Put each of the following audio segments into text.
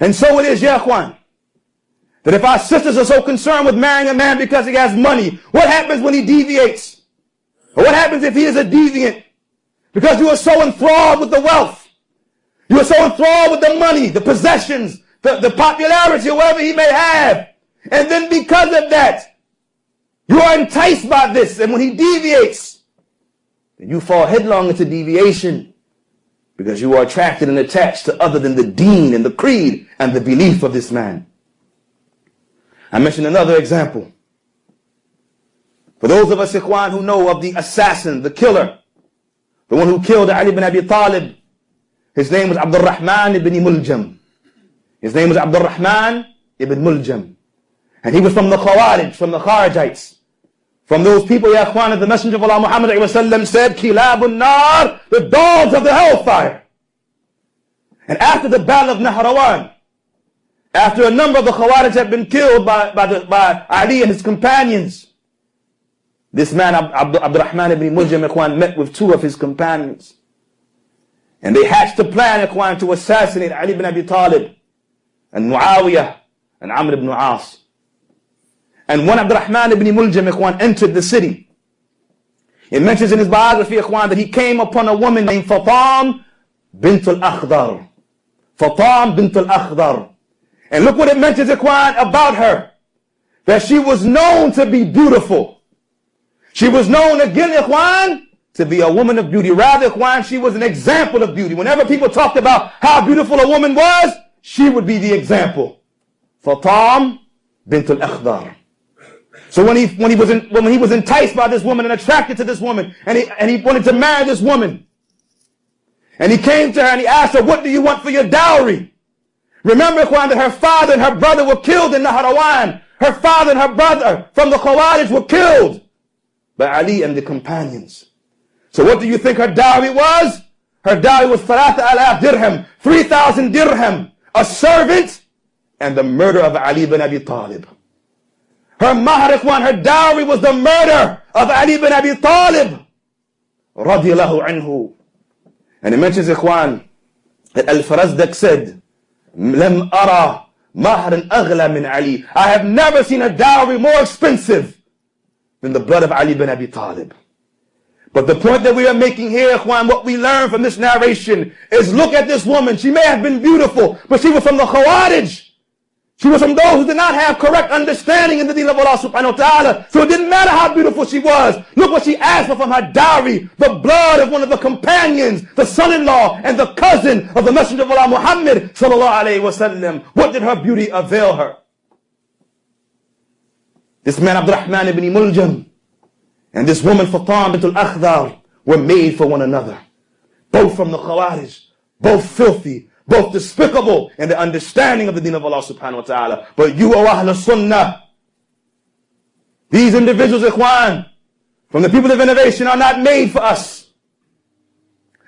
And so it is, ya ikhwan, that if our sisters are so concerned with marrying a man because he has money, what happens when he deviates? Or what happens if he is a deviant? Because you are so enthralled with the wealth. You are so enthralled with the money, the possessions, the popularity, or whatever he may have. And then because of that, you are enticed by this. And when he deviates, then you fall headlong into deviation because you are attracted and attached to other than the deen and the creed and the belief of this man. I mentioned another example. For those of us, ikhwan, who know of the assassin, the killer, the one who killed Ali ibn Abi Talib, his name was Abdul Rahman ibn Muljam. His name was Abdul Rahman ibn Muljam. And he was from the Khawarij, from the Kharijites. From those people, ya ikhwan, that the Messenger of Allah Muhammad said, Kilabun Nar, the dogs of the hellfire. And after the battle of Nahrawan, after a number of the Khawarij had been killed by Ali and his companions, this man, Abdurrahman ibn Muljam, ikhwan, met with two of his companions. And they hatched a plan, ikhwan, to assassinate Ali ibn Abi Talib and Muawiyah and Amr ibn As. And when Abdurrahman ibn Muljam, ikhwan, entered the city, it mentions in his biography, ikhwan, that he came upon a woman named Fatam bint al-Akhdar. Fatam bint al-Akhdar. And look what it mentions, ikhwan, about her. That she was known to be beautiful. She was known again, ikhwan, to be a woman of beauty. Rather, ikhwan, she was an example of beauty. Whenever people talked about how beautiful a woman was, she would be the example. Fatam bint al-Akhdar. So when he was enticed by this woman and attracted to this woman, and he wanted to marry this woman, and he came to her and he asked her, what do you want for your dowry? Remember, ikhwan, that her father and her brother were killed in Nahrawan. Her father and her brother from the Khawarij were killed by Ali and the companions. So what do you think her dowry was? Her dowry was 3,000 dirham, 3,000 dirham, a servant, and the murder of Ali ibn Abi Talib. Her mahr, ikhwan, her dowry was the murder of Ali ibn Abi Talib, radiyallahu anhu. And it mentions, ikhwan, that Al-Farazdak said, Lam ara mahran aghla min Ali. I have never seen a dowry more expensive than the blood of Ali ibn Abi Talib. But the point that we are making here, ikhwan, what we learn from this narration is, look at this woman. She may have been beautiful, but she was from the Khawarij. She was from those who did not have correct understanding in the deen of Allah subhanahu wa ta'ala. So it didn't matter how beautiful she was. Look what she asked for from her dowry. The blood of one of the companions, the son-in-law and the cousin of the Messenger of Allah Muhammad sallallahu alayhi wa sallam. What did her beauty avail her? This man Abdurrahman ibn Muljam and this woman Fatam bint al-Akhdar were made for one another. Both from the Khawarij, both filthy, both despicable in the understanding of the deen of Allah subhanahu wa ta'ala. But you, O Ahl Sunnah, these individuals, ikhwan, from the people of innovation, are not made for us.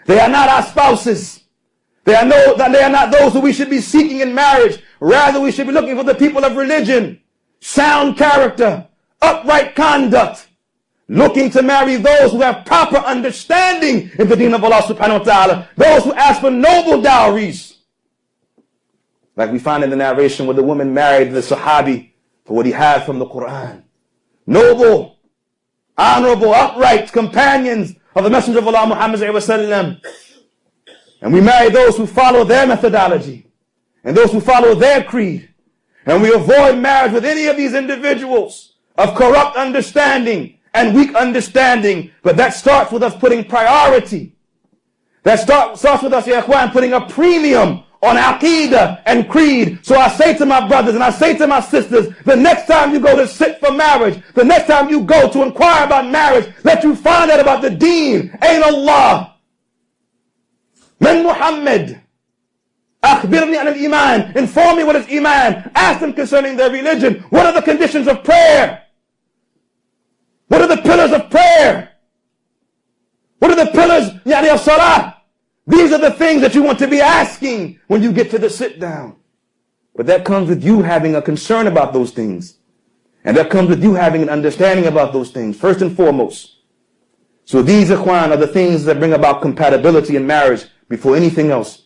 They are not our spouses. They are not those who we should be seeking in marriage. Rather, we should be looking for the people of religion, sound character, upright conduct, looking to marry those who have proper understanding in the deen of Allah subhanahu wa ta'ala, those who ask for noble dowries. Like we find in the narration where the woman married the Sahabi for what he had from the Quran. Noble, honorable, upright companions of the Messenger of Allah Muhammad sallallahu alaihi wasallam. And we marry those who follow their methodology and those who follow their creed. And we avoid marriage with any of these individuals of corrupt understanding and weak understanding. But that starts with us putting priority. That starts with us, ya ikhwan, putting a premium on aqeedah and creed. So I say to my brothers and I say to my sisters, the next time you go to sit for marriage, the next time you go to inquire about marriage, let you find out about the deen. Ain Allah. Man Muhammad. Akhbirni an al-iman. Inform me what is iman. Ask them concerning their religion. What are the conditions of prayer? What are the pillars of prayer? What are the pillars of salah? These are the things that you want to be asking when you get to the sit down. But that comes with you having a concern about those things. And that comes with you having an understanding about those things, first and foremost. So these, ikhwan, are the things that bring about compatibility in marriage before anything else.